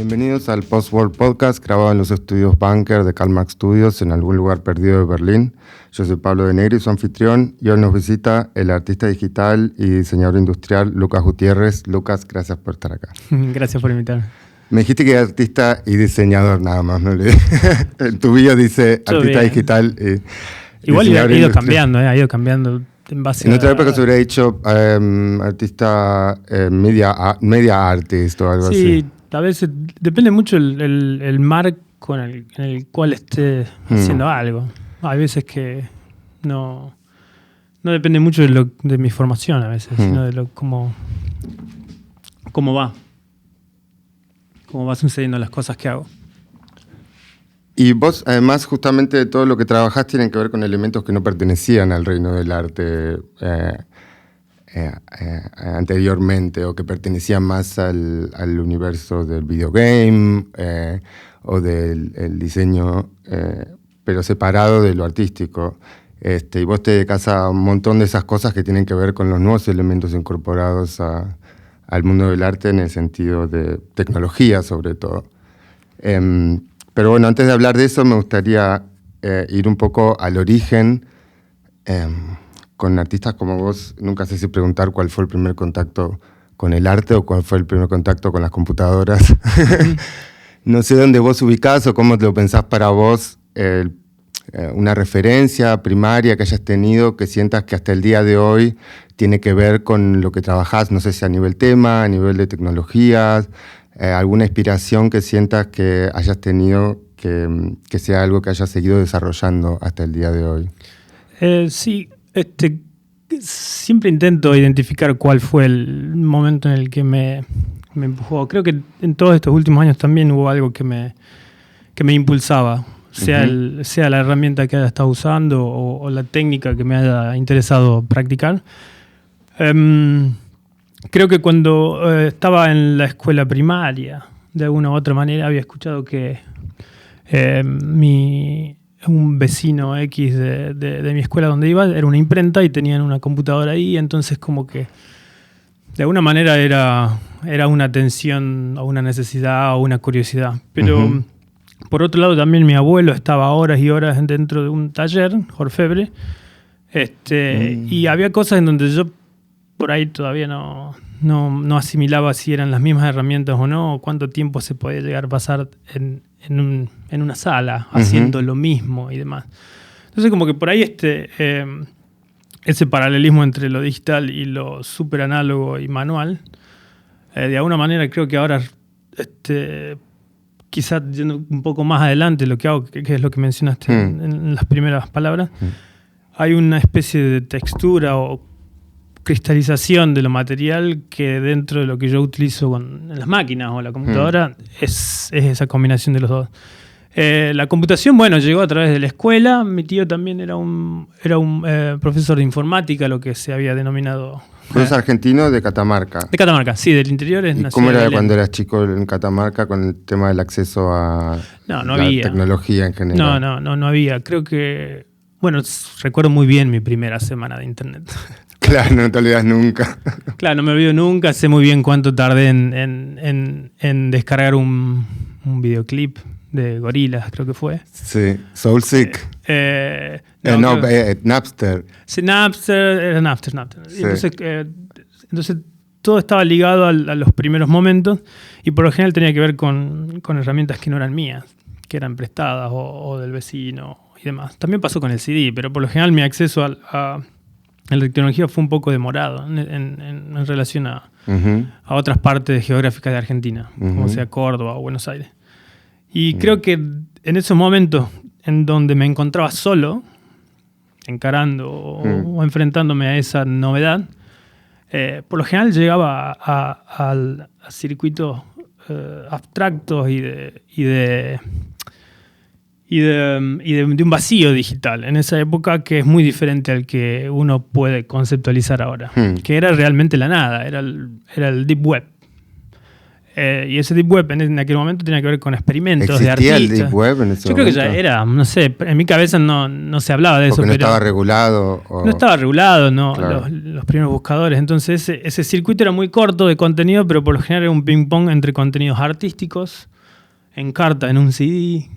Bienvenidos al Postworld Podcast, grabado en los estudios Bunker de Karl Marx Studios en algún lugar perdido de Berlín. Yo soy Pablo de Negri, su anfitrión, y hoy nos visita el artista digital y diseñador industrial Lucas Gutiérrez. Lucas, gracias por estar acá. Gracias por invitarme. Me dijiste que eres artista y diseñador nada más, ¿no? En tu bio dice artista digital y igual ha ido cambiando, ha ido cambiando en base en otra época se hubiera dicho artista media artist o algo así. Sí, a veces depende mucho el marco en el cual esté haciendo algo. Hay veces que no depende mucho de mi formación a veces, sino de cómo va sucediendo las cosas que hago. Y vos, además, justamente todo lo que trabajás tienen que ver con elementos que no pertenecían al reino del arte anteriormente, o que pertenecían más al universo del videogame o del diseño, pero separado de lo artístico. Y vos te dedicás a un montón de esas cosas que tienen que ver con los nuevos elementos incorporados al mundo del arte en el sentido de tecnología, sobre todo. Pero bueno, antes de hablar de eso, me gustaría ir un poco al origen. Con artistas como vos, nunca sé si preguntar cuál fue el primer contacto con el arte o cuál fue el primer contacto con las computadoras. No sé dónde vos ubicás o cómo te lo pensás para vos, una referencia primaria que hayas tenido que sientas que hasta el día de hoy tiene que ver con lo que trabajás, no sé si a nivel tema, a nivel de tecnologías, alguna inspiración que sientas que hayas tenido que sea algo que hayas seguido desarrollando hasta el día de hoy. Sí, siempre intento identificar cuál fue el momento en el que me empujó. Creo que en todos estos últimos años también hubo algo que me impulsaba, sea la herramienta que haya estado usando o la técnica que me haya interesado practicar. Creo que cuando estaba en la escuela primaria, de alguna u otra manera, había escuchado que un vecino X de mi escuela donde iba era una imprenta y tenían una computadora ahí, entonces como que de alguna manera era una atención o una necesidad o una curiosidad. Pero por otro lado también mi abuelo estaba horas y horas dentro de un taller, orfebre, y había cosas en donde yo por ahí todavía no asimilaba si eran las mismas herramientas o no, o cuánto tiempo se podía llegar a pasar en una sala haciendo lo mismo y demás. Entonces como que por ahí ese paralelismo entre lo digital y lo súper análogo y manual, de alguna manera creo que ahora, quizás yendo un poco más adelante, lo que hago, que es lo que mencionaste en las primeras palabras, hay una especie de textura o cristalización de lo material que dentro de lo que yo utilizo en las máquinas o la computadora es esa combinación de los dos. La computación, bueno, llegó a través de la escuela. Mi tío también era un profesor de informática, lo que se había denominado. ¿Sos argentino de Catamarca? De Catamarca, sí, del interior. ¿Y cómo era cuando eras chico en Catamarca con el tema del acceso a la había tecnología en general? No había. Creo que, bueno, recuerdo muy bien mi primera semana de internet. Claro, no te olvidas nunca. Claro, no me olvido nunca. Sé muy bien cuánto tardé en descargar un videoclip de Gorillaz, creo que fue. Sí, Soulseek. Napster. Sí, era Napster. Sí. Entonces todo estaba ligado a los primeros momentos y por lo general tenía que ver con herramientas que no eran mías, que eran prestadas o del vecino y demás. También pasó con el CD, pero por lo general mi acceso a la tecnología fue un poco demorado en relación a otras partes geográficas de Argentina, como sea Córdoba o Buenos Aires. Y creo que en esos momentos en donde me encontraba solo, encarando o enfrentándome a esa novedad, por lo general llegaba a circuitos abstractos y de un vacío digital en esa época que es muy diferente al que uno puede conceptualizar ahora, que era realmente la nada, era el Deep Web. Y ese Deep Web en aquel momento tenía que ver con experimentos de artistas. ¿Existía el Deep Web en ese momento? Yo creo que ya era, no sé, en mi cabeza no se hablaba de eso. Porque no estaba regulado. No estaba regulado, no, claro. los primeros buscadores. Entonces ese circuito era muy corto de contenido, pero por lo general era un ping-pong entre contenidos artísticos en carta, en un CD.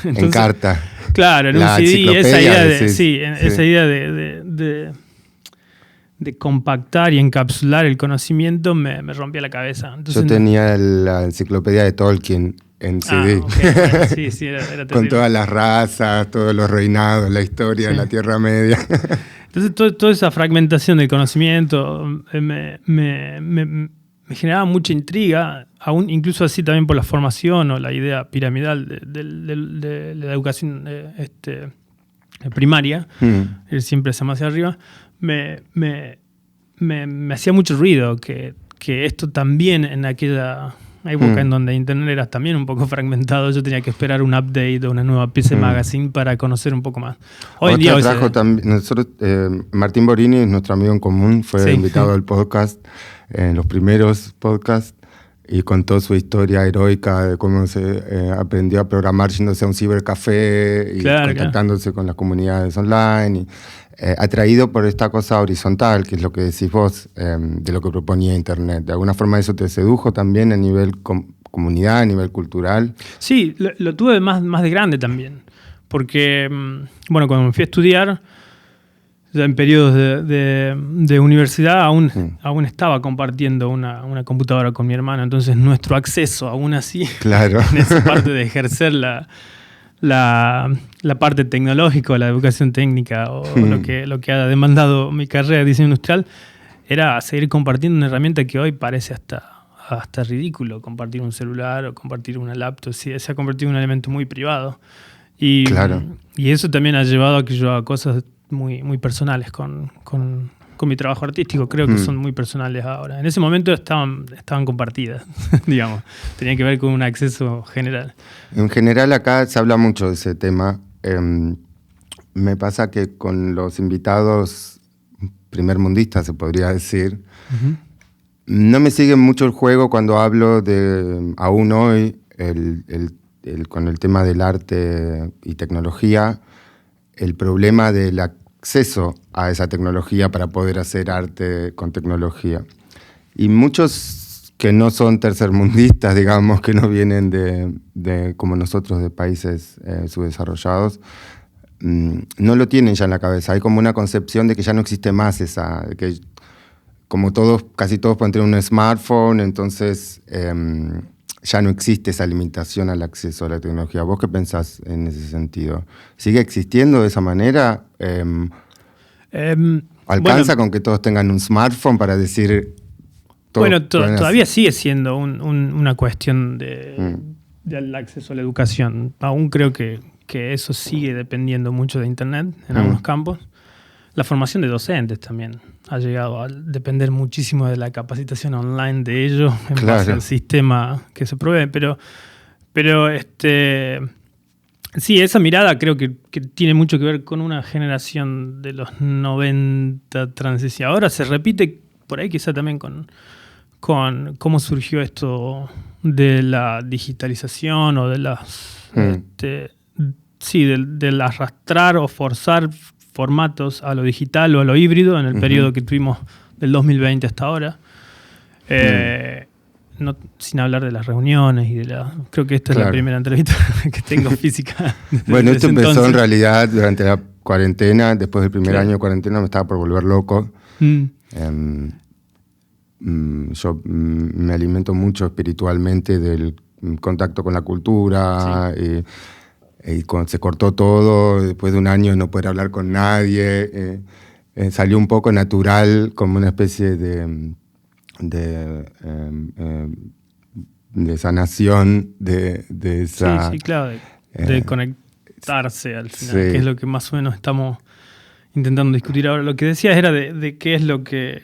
Entonces, en carta. Claro, en un CD, esa idea esa idea de compactar y encapsular el conocimiento me rompía la cabeza. Entonces, yo tenía la enciclopedia de Tolkien en CD. Okay. Sí, era terrible. Con todas las razas, todos los reinados, la historia de la Tierra Media. Entonces, toda esa fragmentación del conocimiento me generaba mucha intriga, aún incluso así también por la formación o la idea piramidal de la educación primaria, él siempre se más hacia arriba, me hacía mucho ruido que esto también en aquella época en donde Internet era también un poco fragmentado, yo tenía que esperar un update o una nueva PC Magazine para conocer un poco más. Hoy en día nosotros, Martín Borini es nuestro amigo en común, fue invitado al podcast, en los primeros podcasts, y contó su historia heroica de cómo se aprendió a programar yéndose a un cibercafé y contactándose con las comunidades online, y atraído por esta cosa horizontal, que es lo que decís vos, de lo que proponía Internet. De alguna forma eso te sedujo también a nivel comunidad, a nivel cultural. Sí, lo tuve más de grande también, porque cuando me fui a estudiar, ya en periodos de universidad, aún estaba compartiendo una computadora con mi hermano, entonces nuestro acceso aún así, en esa parte de ejercer la parte tecnológica, la educación técnica o lo que ha demandado mi carrera de diseño industrial, era seguir compartiendo una herramienta que hoy parece hasta ridículo, compartir un celular o compartir una laptop. Sí, se ha convertido en un elemento muy privado. Y eso también ha llevado a que yo haga cosas muy, muy personales con mi trabajo artístico. Creo que son muy personales ahora. En ese momento estaban compartidas, digamos. Tenían que ver con un acceso general. En general acá se habla mucho de ese tema. Me pasa que con los invitados primermundistas, se podría decir, no me sigue mucho el juego cuando hablo de, aún hoy, con el tema del arte y tecnología, el problema del acceso a esa tecnología para poder hacer arte con tecnología. Y muchos que no son tercermundistas, digamos, que no vienen de como nosotros, de países subdesarrollados, no lo tienen ya en la cabeza. Hay como una concepción de que ya no existe más esa, que como casi todos pueden tener un smartphone, entonces ya no existe esa limitación al acceso a la tecnología. ¿Vos qué pensás en ese sentido? ¿Sigue existiendo de esa manera? ¿Alcanza con que todos tengan un smartphone para decir... Todavía sigue siendo una cuestión del acceso a la educación. Aún creo que eso sigue dependiendo mucho de Internet en algunos campos. La formación de docentes también ha llegado a depender muchísimo de la capacitación online de ellos en base al sistema que se provee. Pero sí, esa mirada creo que tiene mucho que ver con una generación de los 90 transición. Ahora se repite por ahí quizá también con cómo surgió esto de la digitalización o de las... del arrastrar o forzar formatos a lo digital o a lo híbrido en el periodo que tuvimos del 2020 hasta ahora. No, sin hablar de las reuniones y creo que esta es la primera entrevista que tengo física. Bueno, esto empezó en realidad durante la cuarentena. Después del primer año de cuarentena me estaba por volver loco. Yo me alimento mucho espiritualmente del contacto con la cultura. Y cuando se cortó todo, después de un año de no poder hablar con nadie, salió un poco natural, como una especie de sanación de esa... Sí, claro, de conectarse al final, que es lo que más o menos estamos intentando discutir ahora. Lo que decías era de qué es lo que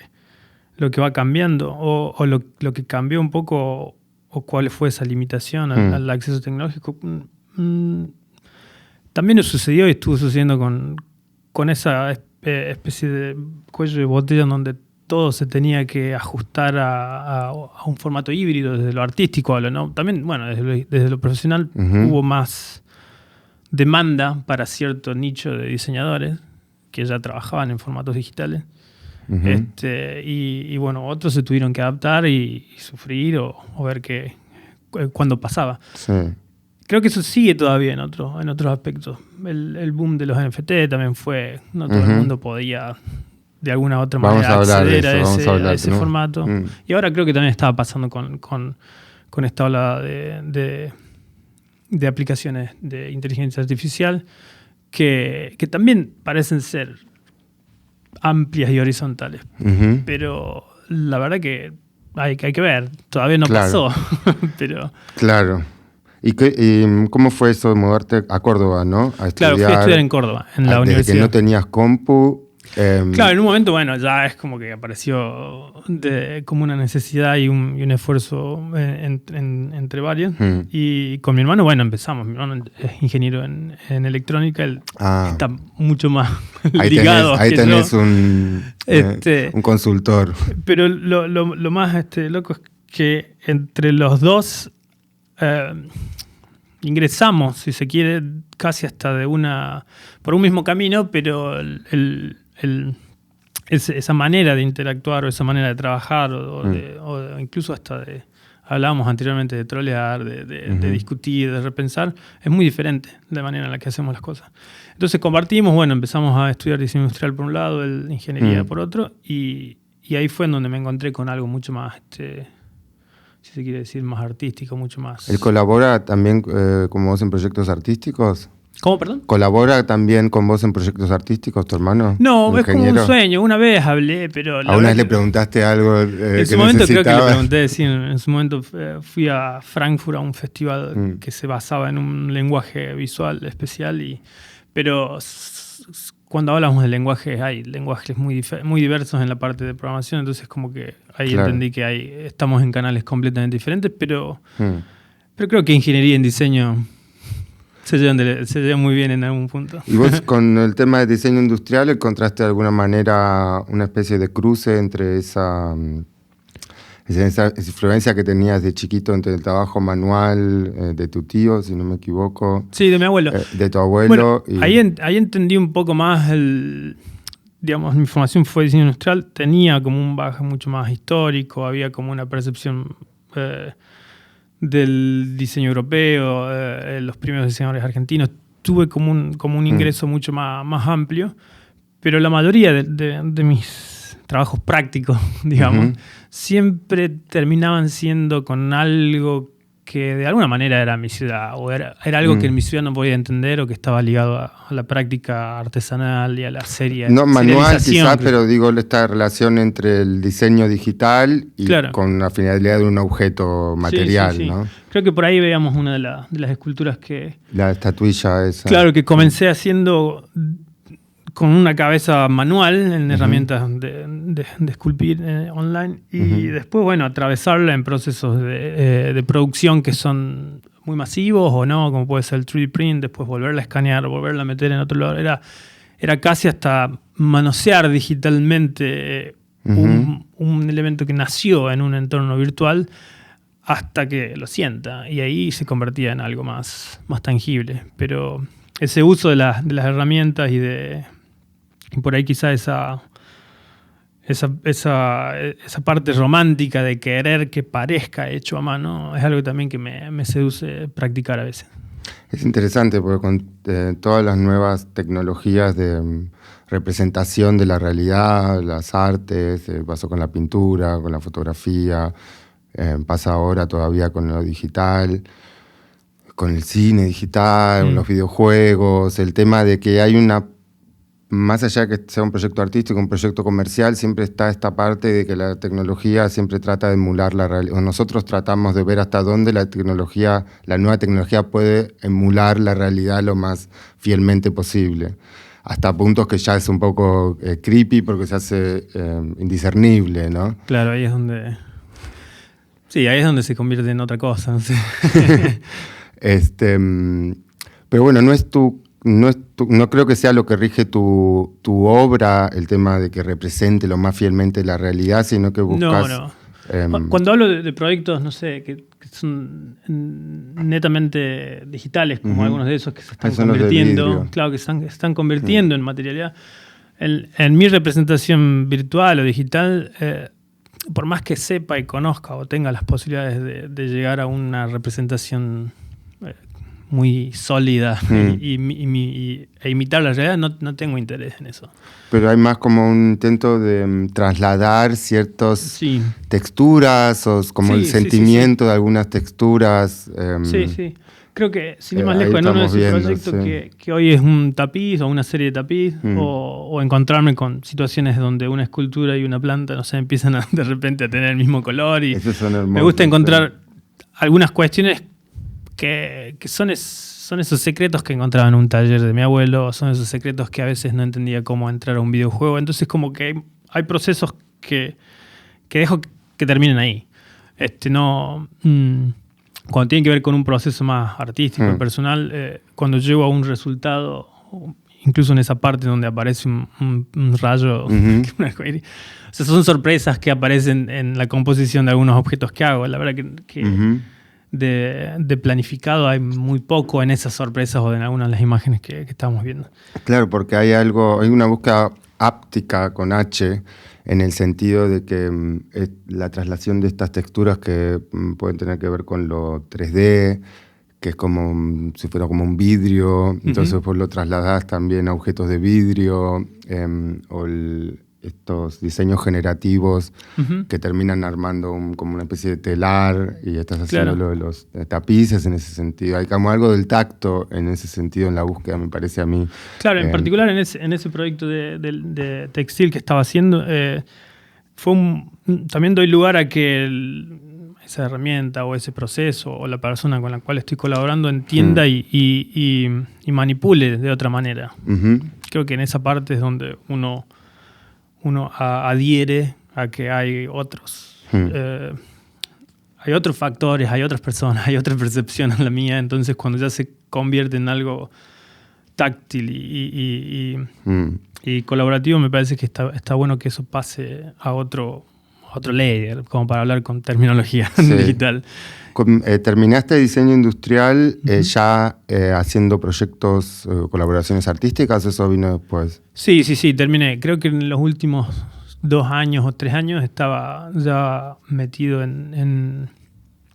va cambiando, o lo que cambió un poco, o cuál fue esa limitación al acceso tecnológico. También nos sucedió y estuvo sucediendo con esa especie de cuello de botella en donde todo se tenía que ajustar a un formato híbrido, desde lo artístico a lo no. También, desde lo profesional hubo más demanda para cierto nicho de diseñadores que ya trabajaban en formatos digitales. Y otros se tuvieron que adaptar y sufrir o ver cuándo pasaba. Sí. creo que eso sigue todavía en otros aspectos. El boom de los NFT también fue, no todo el mundo podía de alguna u otra manera acceder a ese formato. Y ahora creo que también estaba pasando con esta ola de aplicaciones de inteligencia artificial que también parecen ser amplias y horizontales. Pero la verdad que hay que ver. Todavía no pasó. Pero... Claro. ¿Y cómo fue eso de mudarte a Córdoba, no? Claro, fui a estudiar en Córdoba, en la universidad. Desde que no tenías compu... Claro, en un momento, bueno, ya es como que apareció como una necesidad y un esfuerzo entre varios. Y con mi hermano, bueno, empezamos. Mi hermano es ingeniero en electrónica, él está mucho más ligado. Ahí tenés un consultor. Pero lo más loco es que entre los dos ingresamos, si se quiere, casi hasta por un mismo camino, pero esa manera de interactuar o esa manera de trabajar o incluso hasta hablábamos anteriormente de trolear, de discutir, de repensar, es muy diferente la manera en la que hacemos las cosas. Entonces compartimos, bueno, empezamos a estudiar diseño industrial por un lado, ingeniería por otro, y ahí fue en donde me encontré con algo mucho más, si se quiere decir, más artístico, mucho más... ¿Él colabora también con vos en proyectos artísticos? ¿Cómo, perdón? ¿Colabora también con vos en proyectos artísticos, tu hermano? No, es como un sueño. Una vez hablé, pero... ¿A una vez le preguntaste algo en su momento creo que le pregunté, sí. En su momento fui a Frankfurt a un festival que se basaba en un lenguaje visual especial. Pero cuando hablamos de lenguajes, hay lenguajes muy diversos en la parte de programación. Entonces como que ahí entendí que estamos en canales completamente diferentes. Pero creo que ingeniería en diseño... se llevan muy bien en algún punto. ¿Y vos con el tema de diseño industrial encontraste de alguna manera una especie de cruce entre esa influencia que tenías de chiquito entre el trabajo manual de tu tío, si no me equivoco? Sí, de mi abuelo. De tu abuelo. Bueno, ahí entendí un poco más digamos, mi formación fue diseño industrial, tenía como un bagaje mucho más histórico, había como una percepción... del diseño europeo, los primeros diseñadores argentinos, tuve como un ingreso mucho más amplio, pero la mayoría de mis trabajos prácticos, digamos, siempre terminaban siendo con algo que de alguna manera era mi ciudad, o era algo que en mi ciudad no podía entender o que estaba ligado a la práctica artesanal y a la serie. No manual quizás, pero digo, esta relación entre el diseño digital y con la finalidad de un objeto material, sí. ¿No? Creo que por ahí veíamos una de las esculturas que... La estatuilla esa. Claro, que comencé haciendo con una cabeza manual en herramientas de esculpir online y después, bueno, atravesarla en procesos de producción que son muy masivos o no, como puede ser el 3D print, después volverla a escanear, volverla a meter en otro lugar. Era casi hasta manosear digitalmente un elemento que nació en un entorno virtual hasta que lo sienta, y ahí se convertía en algo más tangible. Pero ese uso de las herramientas y por ahí quizá esa parte romántica de querer que parezca hecho a mano es algo también que me seduce practicar a veces. Es interesante porque con todas las nuevas tecnologías de representación de la realidad, las artes, pasó con la pintura, con la fotografía, pasa ahora todavía con lo digital, con el cine digital, los videojuegos, el tema de que hay más allá de que sea un proyecto artístico, un proyecto comercial, siempre está esta parte de que la tecnología siempre trata de emular la realidad. Nosotros tratamos de ver hasta dónde la nueva tecnología puede emular la realidad lo más fielmente posible. Hasta puntos que ya es un poco creepy porque se hace indiscernible, ¿no? Claro, ahí es donde... Sí, ahí es donde se convierte en otra cosa, no sé. Pero bueno, no creo que sea lo que rige tu obra, el tema de que represente lo más fielmente la realidad, sino que buscas... No. Cuando hablo de proyectos, no sé, que son netamente digitales, como algunos de esos que se están convirtiendo, claro, que se están convirtiendo en materialidad, en mi representación virtual o digital, por más que sepa y conozca o tenga las posibilidades de llegar a una representación muy sólida e imitar la realidad, no tengo interés en eso. Pero hay más como un intento de trasladar ciertas texturas o como el sentimiento de algunas texturas. Sí. Creo que, sin ir más lejos, en uno de esos proyectos que hoy es un tapiz o una serie de tapiz, o encontrarme con situaciones donde una escultura y una planta, no sé, empiezan de repente a tener el mismo color. Y me gusta encontrar algunas cuestiones que son esos secretos que encontraba en un taller de mi abuelo, son esos secretos que a veces no entendía cómo entrar a un videojuego. Entonces como que hay procesos que dejo que terminen ahí. Cuando tiene que ver con un proceso más artístico, personal, cuando llego a un resultado, incluso en esa parte donde aparece un rayo, un arcoíris, o sea, son sorpresas que aparecen en la composición de algunos objetos que hago. La verdad que de planificado hay muy poco en esas sorpresas o en algunas de las imágenes que estamos viendo. Claro, porque hay una búsqueda áptica con H, en el sentido de que la traslación de estas texturas que pueden tener que ver con lo 3D, que es como si fuera como un vidrio, entonces vos lo trasladás también a objetos de vidrio, o estos diseños generativos que terminan armando como una especie de telar, y estás haciendo lo de los tapices en ese sentido. Hay como algo del tacto en ese sentido en la búsqueda, me parece a mí. Claro, en particular en ese proyecto de textil que estaba haciendo, también doy lugar a que esa herramienta o ese proceso o la persona con la cual estoy colaborando entienda y manipule de otra manera. Creo que en esa parte es donde uno adhiere a que hay otros factores, hay otras personas, hay otra percepción a la mía. Entonces cuando ya se convierte en algo táctil y colaborativo, me parece que está bueno que eso pase a otro layer, como para hablar con terminología digital. ¿Terminaste diseño industrial ya haciendo proyectos, colaboraciones artísticas? ¿Eso vino después? Sí, terminé. Creo que en los últimos 2 años o 3 años estaba ya metido en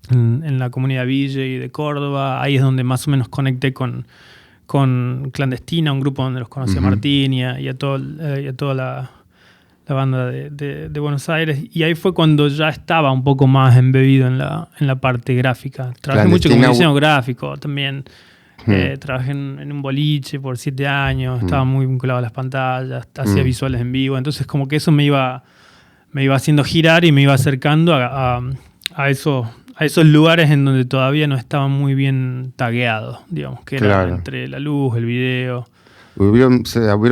la comunidad VJ de Córdoba. Ahí es donde más o menos conecté con Clandestina, un grupo donde los conocí a Martín y a toda la banda de Buenos Aires, y ahí fue cuando ya estaba un poco más embebido en la parte gráfica. Trabajé mucho como diseño gráfico también. Trabajé en un boliche por 7 años, estaba muy vinculado a las pantallas, hacía visuales en vivo, entonces como que eso me iba haciendo girar y me iba acercando a esos lugares en donde todavía no estaba muy bien tagueado, digamos, que era entre la luz, el video. Hubieron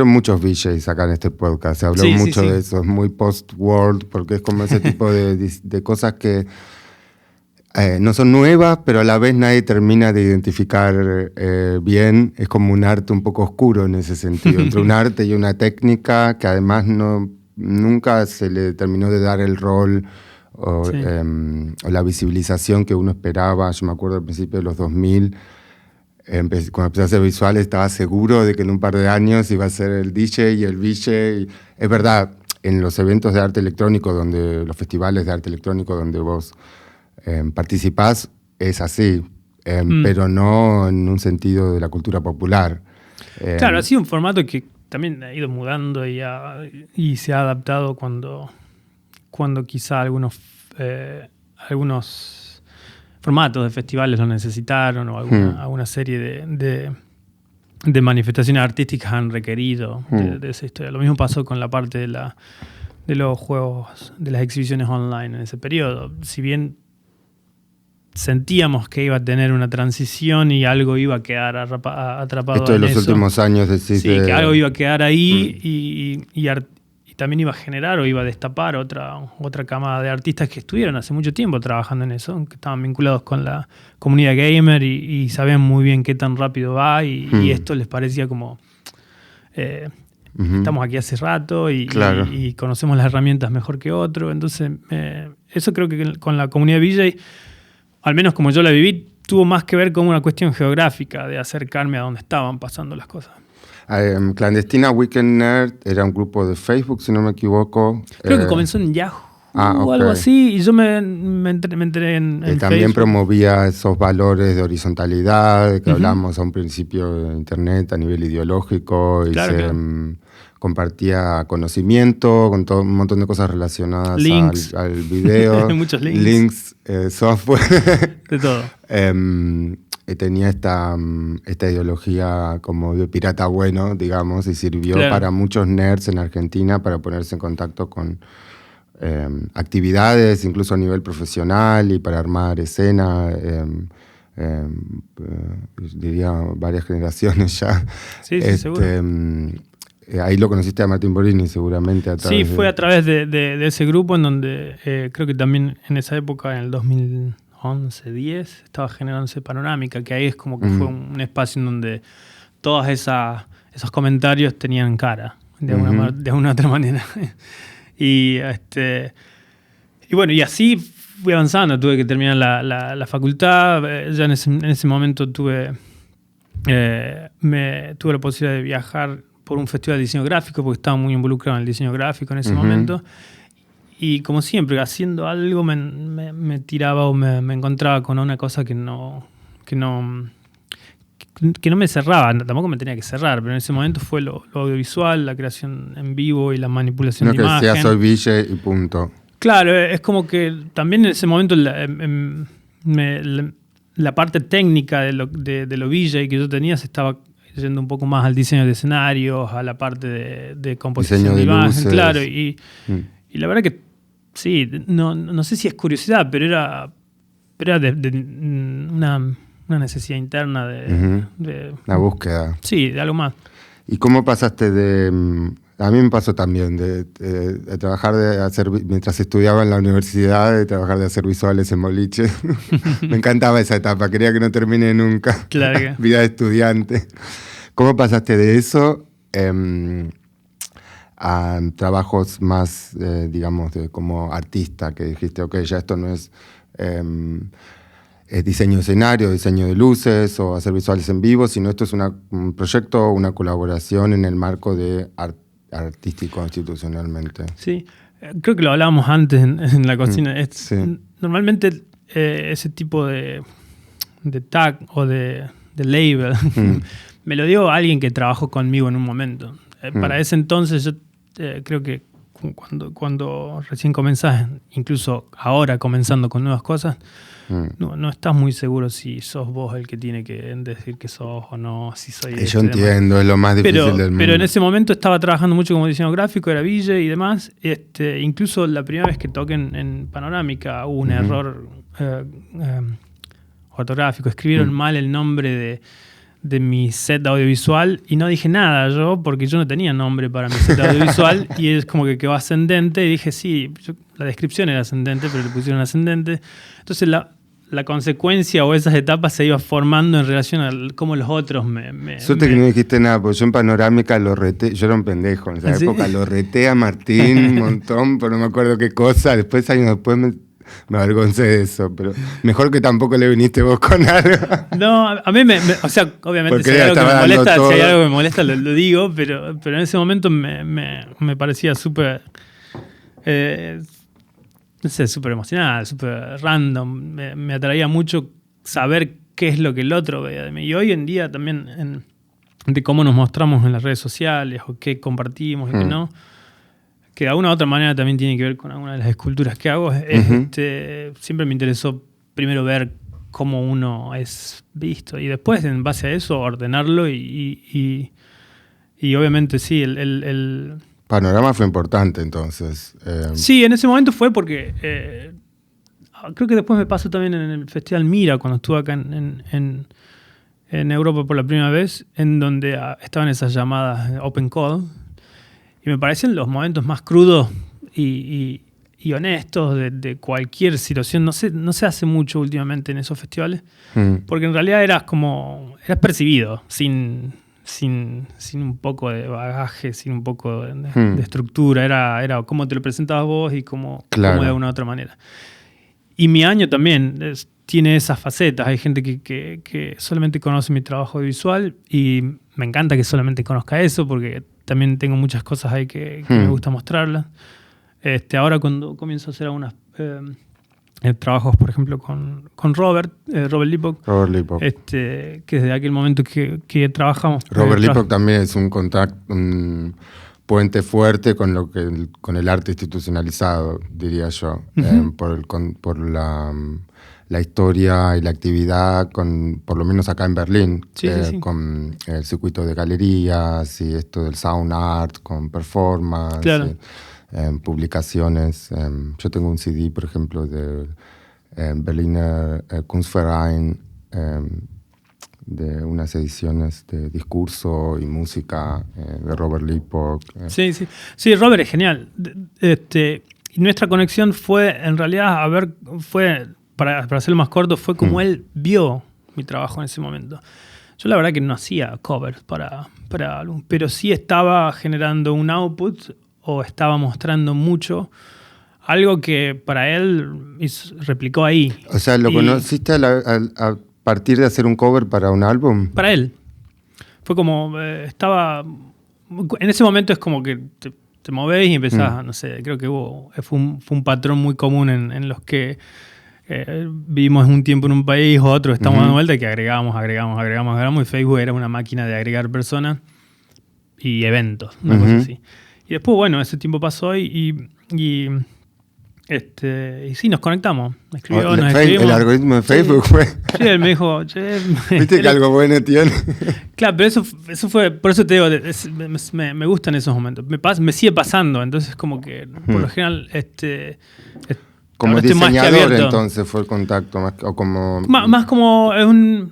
muchos VJs acá en este podcast, se habló mucho de eso, es muy post-world, porque es como ese tipo de cosas que no son nuevas, pero a la vez nadie termina de identificar bien. Es como un arte un poco oscuro en ese sentido, entre un arte y una técnica que además nunca se le terminó de dar el rol o la visibilización que uno esperaba. Yo me acuerdo al principio de los 2000, cuando empecé a hacer visuales, estaba seguro de que en un par de años iba a ser el DJ y el VJ. Es verdad, en los eventos de arte electrónico, los festivales de arte electrónico donde vos participás, es así, pero no en un sentido de la cultura popular. Claro, ha sido un formato que también ha ido mudando y se ha adaptado cuando quizá algunos formatos de festivales lo necesitaron, o alguna serie de manifestaciones artísticas han requerido de esa historia. Lo mismo pasó con la parte de los juegos, de las exhibiciones online en ese periodo. Si bien sentíamos que iba a tener una transición y algo iba a quedar atrapado. Esto de los últimos años, decís. Sí, que algo iba a quedar ahí y también iba a generar o iba a destapar otra camada de artistas que estuvieron hace mucho tiempo trabajando en eso, que estaban vinculados con la comunidad gamer y sabían muy bien qué tan rápido va y esto les parecía como estamos aquí hace rato y conocemos las herramientas mejor que otro. Entonces eso creo que con la comunidad VJ, al menos como yo la viví, tuvo más que ver con una cuestión geográfica de acercarme a donde estaban pasando las cosas. Clandestina Weekend Nerd era un grupo de Facebook, si no me equivoco. Creo que comenzó en Yahoo. algo así, y yo me enteré en también Facebook. Promovía esos valores de horizontalidad que hablamos a un principio de Internet a nivel ideológico, y Claro. Compartía conocimiento con todo un montón de cosas relacionadas al video. Muchos links. Links, software. De todo. Tenía esta ideología como de pirata bueno, digamos, y sirvió para muchos nerds en Argentina para ponerse en contacto con actividades, incluso a nivel profesional, y para armar escena, diría varias generaciones ya. Sí, seguro. Ahí lo conociste a Martín Borini, seguramente. Sí, fue a través de ese grupo en donde creo que también en esa época, en el 2011, 10, estaba generándose Panorámica, que ahí es como que fue un espacio en donde todos esos comentarios tenían cara, de alguna otra manera. Y bueno, y así fui avanzando. Tuve que terminar la facultad. Ya en ese momento tuve la posibilidad de viajar por un festival de diseño gráfico, porque estaba muy involucrado en el diseño gráfico en ese momento. Y como siempre, haciendo algo me tiraba o me encontraba con una cosa que no me cerraba, tampoco me tenía que cerrar, pero en ese momento fue lo audiovisual, la creación en vivo y la manipulación de imagen. No que decía soy Ville y punto. Claro, es como que también en ese momento la parte técnica de lo Ville que yo tenía se estaba yendo un poco más al diseño de escenarios, a la parte de composición de imagen, luces. Claro, y la verdad que sí, no sé si es curiosidad, pero era de una necesidad interna de la búsqueda. Sí, de algo más. ¿Y cómo pasaste a mí me pasó también de trabajar mientras estudiaba en la universidad, de trabajar de hacer visuales en boliche? Me encantaba esa etapa, quería que no termine nunca. Claro que. Vida de estudiante. ¿Cómo pasaste de eso a trabajos más, digamos, como artista, que dijiste, ok, ya esto no es diseño de escenario, diseño de luces o hacer visuales en vivo, sino esto es un proyecto, una colaboración en el marco de artístico institucionalmente? Sí, creo que lo hablábamos antes en la cocina. Sí. Normalmente ese tipo de tag o de label me lo dio alguien que trabajó conmigo en un momento. Para ese entonces yo creo que cuando recién comenzás, incluso ahora comenzando con nuevas cosas, no estás muy seguro si sos vos el que tiene que decir que sos o no, si soy yo entiendo, es lo más difícil del mundo. Pero en ese momento estaba trabajando mucho como diseño gráfico, era Ville y demás. Incluso la primera vez que toqué en Panorámica hubo un error ortográfico. Escribieron mal el nombre de mi set audiovisual y no dije nada yo, porque yo no tenía nombre para mi set audiovisual y es como que quedó ascendente y dije sí, la descripción era ascendente, pero le pusieron ascendente. Entonces la consecuencia o esas etapas se iba formando en relación a cómo los otros Suerte que no dijiste nada, porque yo en Panorámica lo reté, yo era un pendejo en esa época, lo reté a Martín un montón, pero no me acuerdo qué cosa, años después me avergoncé de eso, pero mejor que tampoco le viniste vos con algo. No, a mí o sea, obviamente si hay algo que me molesta, lo digo, pero en ese momento me parecía súper, no sé, súper emocional, súper random. Me atraía mucho saber qué es lo que el otro veía de mí. Y hoy en día también de cómo nos mostramos en las redes sociales o qué compartimos y qué no, que de alguna u otra manera también tiene que ver con alguna de las esculturas que hago. Siempre me interesó primero ver cómo uno es visto y después, en base a eso, ordenarlo y obviamente sí, el Panorama fue importante entonces. Sí, en ese momento fue porque creo que después me pasó también en el Festival Mira, cuando estuve acá en Europa por la primera vez, en donde estaban esas llamadas Open Call. Y me parecen los momentos más crudos y honestos de cualquier situación. No se hace mucho últimamente en esos festivales, porque en realidad eras percibido, sin un poco de bagaje, sin un poco de estructura. Era cómo te lo presentabas vos y cómo de una u otra manera. Y mi año también tiene esas facetas. Hay gente que solamente conoce mi trabajo visual y me encanta que solamente conozca eso, porque también tengo muchas cosas ahí que me gusta mostrarlas. Ahora cuando comienzo a hacer algunos trabajos, por ejemplo, con Robert Lipok. Robert Lipok. Que desde aquel momento que trabajamos. Robert Lipok también es un contacto, un puente fuerte con el arte institucionalizado, diría yo, por la historia y la actividad, por lo menos acá en Berlín, sí. con el circuito de galerías y esto del sound art, con performance, claro. Publicaciones. Yo tengo un CD, por ejemplo, del Berliner Kunstverein, de unas ediciones de discurso y música de Robert Lipok. Sí, Robert es genial. Y nuestra conexión fue, en realidad, para hacerlo más corto, fue como él vio mi trabajo en ese momento. Yo la verdad que no hacía covers para álbum, pero sí estaba generando un output o estaba mostrando mucho, algo que para él replicó ahí. O sea, ¿lo conociste a partir de hacer un cover para un álbum? Para él. Fue como, estaba... En ese momento es como que te movés y empezás, no sé, creo que fue un patrón muy común en los que vivimos un tiempo en un país o otro, estamos dando vuelta, que agregamos, y Facebook era una máquina de agregar personas y eventos, una cosa así. Y después, bueno, ese tiempo pasó y sí, nos conectamos. Escribió, nos escribimos. El algoritmo de Facebook fue. Sí, él me dijo, che. ¿Viste que algo bueno tiene? Claro, pero eso fue, por eso te digo, me gustan esos momentos. Me sigue pasando, entonces como que por lo general como diseñador entonces fue el contacto, más como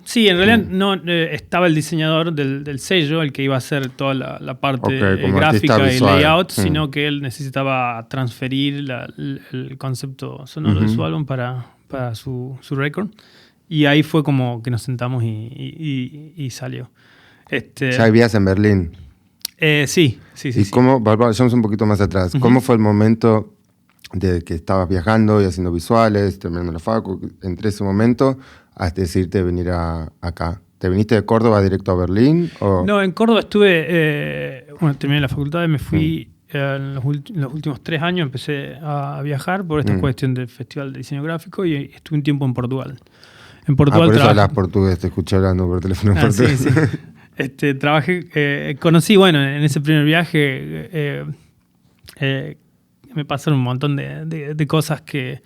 sí, en realidad no estaba el diseñador del sello, el que iba a hacer toda la parte gráfica y layout, sino que él necesitaba transferir el concepto sonoro de su álbum para su record. Y ahí fue como que nos sentamos y salió. ¿Ya vivías en Berlín? Sí. ¿Y cómo, vayamos un poquito más atrás, cómo fue el momento de que estabas viajando y haciendo visuales, terminando la facu, entre ese momento hasta decidirte venir acá? ¿Te viniste de Córdoba directo a Berlín? ¿O? No, en Córdoba estuve, terminé la facultad y me fui en los últimos 3 años, empecé a viajar por esta cuestión del Festival de Diseño Gráfico y estuve un tiempo en Portugal. En Portugal por eso hablas portugués, te escuché hablando por teléfono en portugués. Sí. Trabajé, conocí, en ese primer viaje me pasaron un montón de cosas que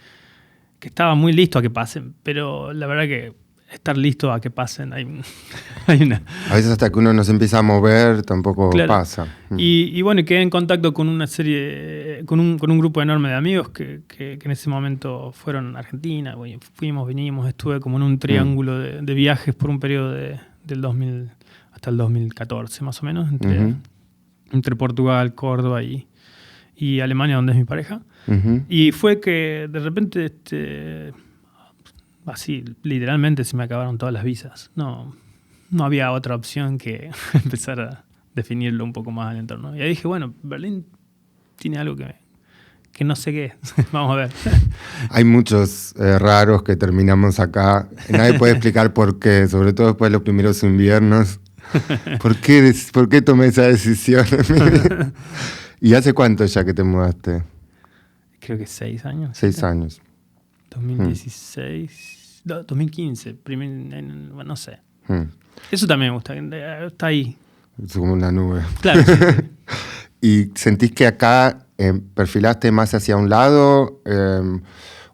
estaba muy listo a que pasen, pero la verdad que estar listo a que pasen hay una... A veces hasta que uno no se empieza a mover tampoco pasa. Y quedé en contacto con una serie, con un grupo enorme de amigos que en ese momento fueron a Argentina, fuimos, vinimos, estuve como en un triángulo de viajes por un periodo del 2000 hasta el 2014 más o menos, entre Portugal, Córdoba y Alemania, donde es mi pareja. Y fue que de repente, así, literalmente se me acabaron todas las visas. No había otra opción que empezar a definirlo un poco más al entorno. Y ahí dije, Berlín tiene algo que no sé qué es. Vamos a ver. Hay muchos raros que terminamos acá. Nadie puede explicar por qué, sobre todo después de los primeros inviernos. ¿Por qué tomé esa decisión? ¿Y hace cuánto ya que te mudaste? Creo que 6 años. 6 años. 2016, 2015, no sé. Eso también me gusta, está ahí. Es como una nube. Claro, sí. ¿Y sentís que acá perfilaste más hacia un lado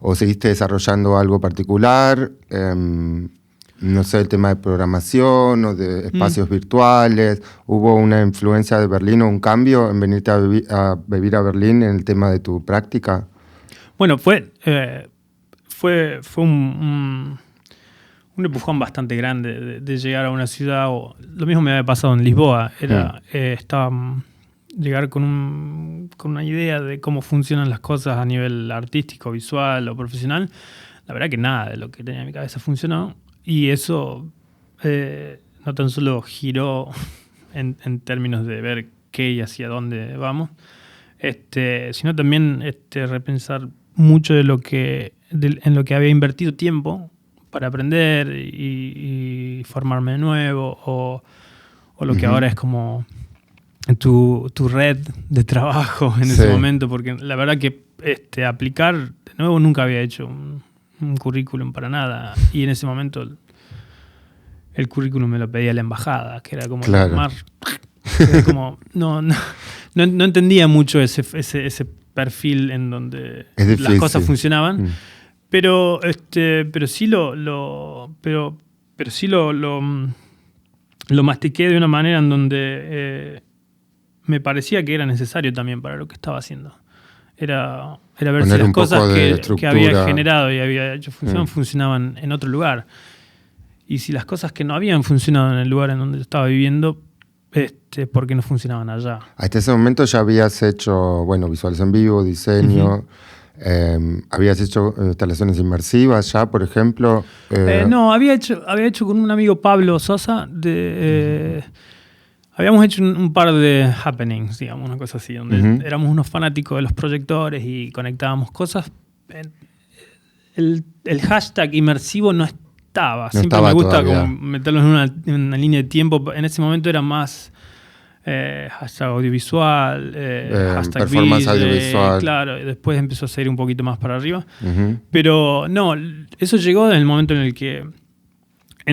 o seguiste desarrollando algo particular? No sé, el tema de programación o de espacios virtuales. ¿Hubo una influencia de Berlín o un cambio en venirte a vivir a Berlín en el tema de tu práctica? Bueno, fue un empujón bastante grande de llegar a una ciudad. Lo mismo me había pasado en Lisboa. Llegar con una idea de cómo funcionan las cosas a nivel artístico, visual o profesional. La verdad que nada de lo que tenía en mi cabeza funcionó. Y eso no tan solo giró en términos de ver qué y hacia dónde vamos, sino también repensar mucho en lo que había invertido tiempo para aprender y formarme de nuevo, o lo que ahora es como tu red de trabajo en ese momento, porque la verdad que aplicar, de nuevo, nunca había hecho un currículum para nada, y en ese momento el currículum me lo pedía la embajada, que era como como no entendía mucho ese perfil en donde las cosas funcionaban, pero sí lo mastiqué de una manera en donde me parecía que era necesario también para lo que estaba haciendo. Era ver si las cosas que había generado y había hecho funcionaban en otro lugar. Y si las cosas que no habían funcionado en el lugar en donde yo estaba viviendo, ¿por qué no funcionaban allá? Hasta ese momento ya habías hecho, visualización en vivo, diseño. ¿Habías hecho instalaciones inmersivas ya, por ejemplo? No, había hecho con un amigo, Pablo Sosa, habíamos hecho un par de happenings, digamos, una cosa así, donde éramos unos fanáticos de los proyectores y conectábamos cosas. El hashtag inmersivo no estaba. Siempre me gusta como meterlo en una línea de tiempo. En ese momento era más hashtag audiovisual, hashtag performance audiovisual. Claro, y después empezó a ser un poquito más para arriba. Pero no, eso llegó en el momento en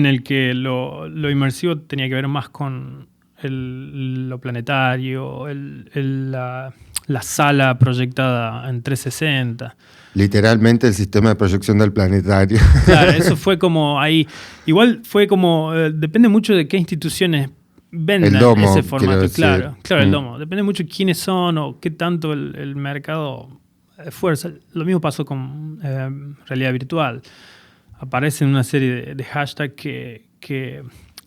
el que lo inmersivo tenía que ver más con lo planetario, la sala proyectada en 360. Literalmente el sistema de proyección del planetario. Claro, eso fue como ahí. Igual fue como, depende mucho de qué instituciones vendan ese formato. Claro, el domo. Depende mucho de quiénes son o qué tanto el mercado fuerza. Lo mismo pasó con realidad virtual. Aparecen una serie de hashtags que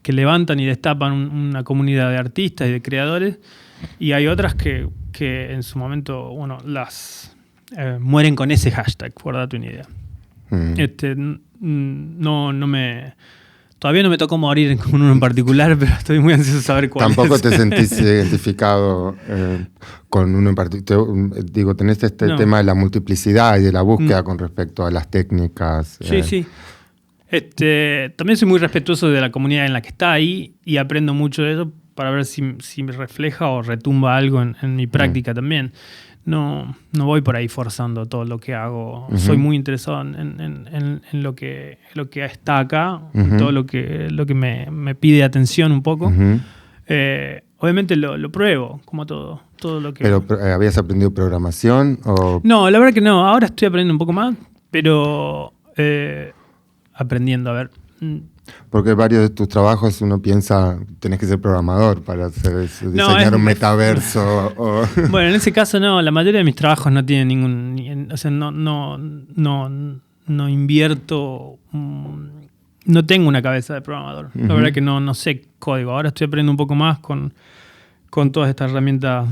levantan y destapan una comunidad de artistas y de creadores, y hay otras que en su momento, las mueren con ese hashtag, por darte una idea. Todavía no me tocó morir con uno en particular, pero estoy muy ansioso de saber cuál Tampoco es. Te sentís identificado con uno en particular. Digo, tenés tema de la multiplicidad y de la búsqueda con respecto a las técnicas. Sí. También soy muy respetuoso de la comunidad en la que está ahí y aprendo mucho de eso para ver si me refleja o retumba algo en mi práctica también. No voy por ahí forzando todo lo que hago. Soy muy interesado en lo que está acá, todo lo que me pide atención un poco. Obviamente lo pruebo, como todo lo que... ¿Pero habías aprendido programación? No, la verdad que no. Ahora estoy aprendiendo un poco más, pero aprendiendo, a ver... Porque varios de tus trabajos uno piensa tenés que ser programador para diseñar un metaverso. Bueno, en ese caso no, la mayoría de mis trabajos no tienen ningún... O sea, no invierto... No tengo una cabeza de programador. La verdad que no sé código. Ahora estoy aprendiendo un poco más con todas estas herramientas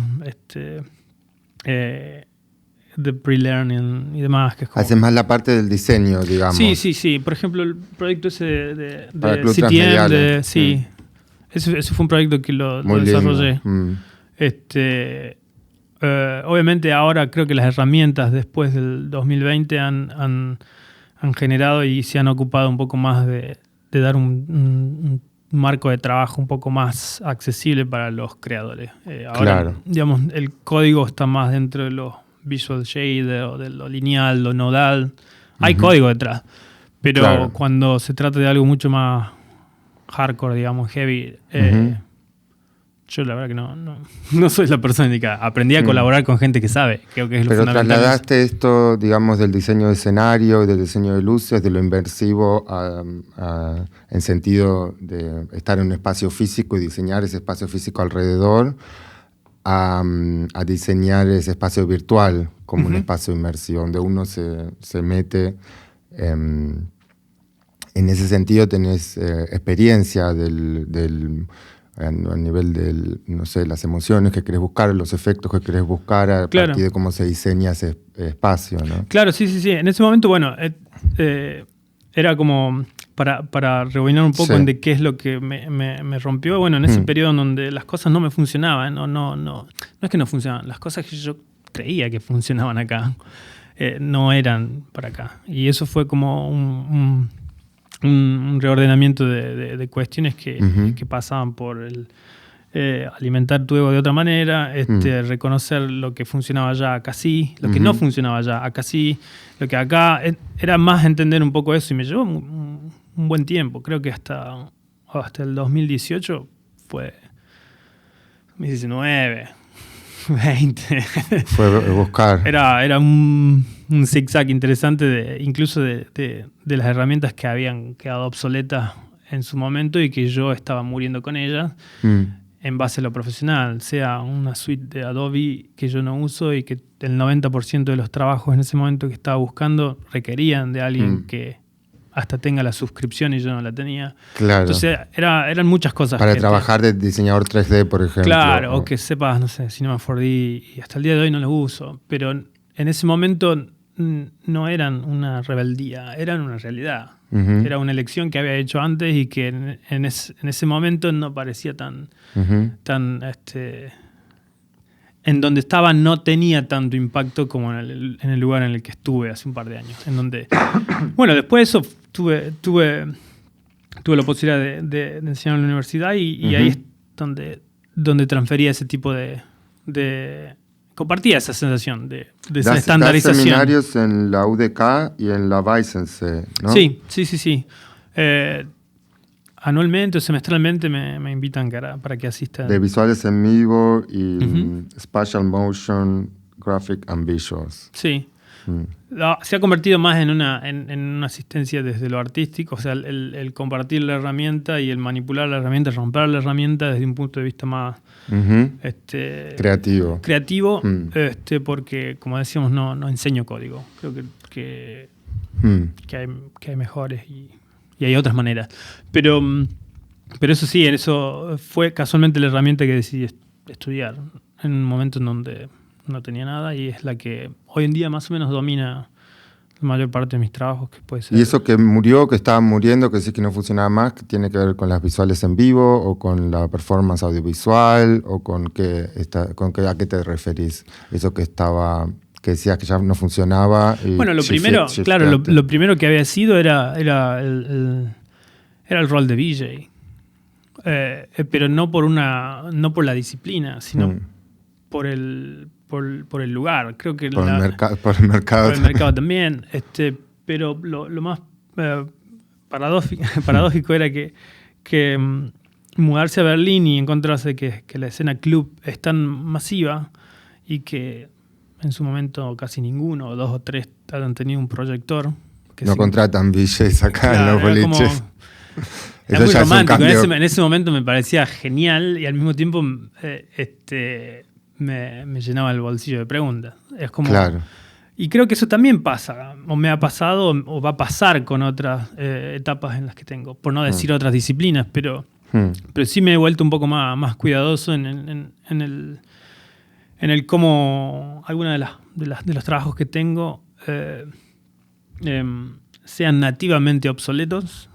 de pre-learning y demás. Que es como... Haces más la parte del diseño, digamos. Sí. Por ejemplo, el proyecto ese de CTM. Sí. Ese fue un proyecto que lo desarrollé. Obviamente ahora creo que las herramientas después del 2020 han generado y se han ocupado un poco más de dar un marco de trabajo un poco más accesible para los creadores. Ahora, digamos, el código está más dentro de los Visual Shader o de lo lineal, lo nodal. Hay código detrás. Pero cuando se trata de algo mucho más hardcore, digamos, heavy, yo la verdad que no soy la persona indicada. Aprendí a colaborar con gente que sabe. Creo que es lo fundamental. Pero trasladaste esto, digamos, del diseño de escenario, del diseño de luces, de lo inmersivo, en sentido de estar en un espacio físico y diseñar ese espacio físico alrededor, a diseñar ese espacio virtual como un espacio inmersivo, donde uno se mete. En ese sentido tenés experiencia a nivel de, no sé, las emociones que querés buscar, los efectos que querés buscar a partir de cómo se diseña ese espacio, ¿no? Claro, sí. En ese momento, bueno, era como para rebobinar un poco en de qué es lo que me rompió. Bueno, en ese periodo en donde las cosas no me funcionaban, no es que no funcionaban, las cosas que yo creía que funcionaban acá no eran para acá. Y eso fue como un reordenamiento de cuestiones que pasaban por alimentar tu ego de otra manera, reconocer lo que funcionaba allá, acá sí, lo que no funcionaba allá, acá sí, lo que acá... Era más entender un poco eso y me llevó un buen tiempo. Creo que hasta el 2018 fue 2019, 20. Fue buscar. Era un zigzag interesante incluso de las herramientas que habían quedado obsoletas en su momento y que yo estaba muriendo con ellas en base a lo profesional, sea una suite de Adobe que yo no uso y que el 90% de los trabajos en ese momento que estaba buscando requerían de alguien que hasta tenga la suscripción y yo no la tenía. Claro. Entonces eran muchas cosas. Para trabajar de diseñador 3D, por ejemplo. Claro, o que sepas, no sé, Cinema 4D, y hasta el día de hoy no lo uso. Pero en ese momento no eran una rebeldía, eran una realidad. Era una elección que había hecho antes y que en ese momento no parecía tan en donde estaba no tenía tanto impacto como en el lugar en el que estuve hace un par de años. En donde, bueno, después de eso tuve la posibilidad de enseñar en la universidad y ahí es donde transfería ese tipo de compartía esa sensación de esa estandarización. Das seminarios en la UDK y en la Weissensee, ¿no? Sí. Anualmente o semestralmente me invitan para que asista. De visuales en vivo y spatial motion, graphic and visuals. Sí. Se ha convertido más en una asistencia desde lo artístico, o sea, el compartir la herramienta y el manipular la herramienta, romper la herramienta desde un punto de vista más creativo, porque, como decíamos, no enseño código. Creo que hay mejores y hay otras maneras. Pero eso sí, eso fue casualmente la herramienta que decidí estudiar en un momento en donde no tenía nada y es la que hoy en día más o menos domina la mayor parte de mis trabajos, que puede ser. ¿Y eso que murió, que estaba muriendo, que decís que no funcionaba más, que tiene que ver con las visuales en vivo o con la performance audiovisual o con a qué te referís? Eso que decías que ya no funcionaba. Bueno, lo primero que había sido era el rol de VJ, pero no por la disciplina, sino por el lugar. Creo que por el mercado también. Pero lo más paradójico era que mudarse a Berlín y encontrarse que la escena club es tan masiva y que en su momento casi ninguno, o 2 o 3, han tenido un proyector. No contratan VJs acá en los boliches. Era muy romántico. En ese momento me parecía genial y al mismo tiempo me llenaba el bolsillo de preguntas. Es como, claro. Y creo que eso también pasa, o me ha pasado, o va a pasar con otras etapas en las que tengo, por no decir otras disciplinas, pero sí me he vuelto un poco más cuidadoso en el cómo alguna de los trabajos que tengo sean nativamente obsoletos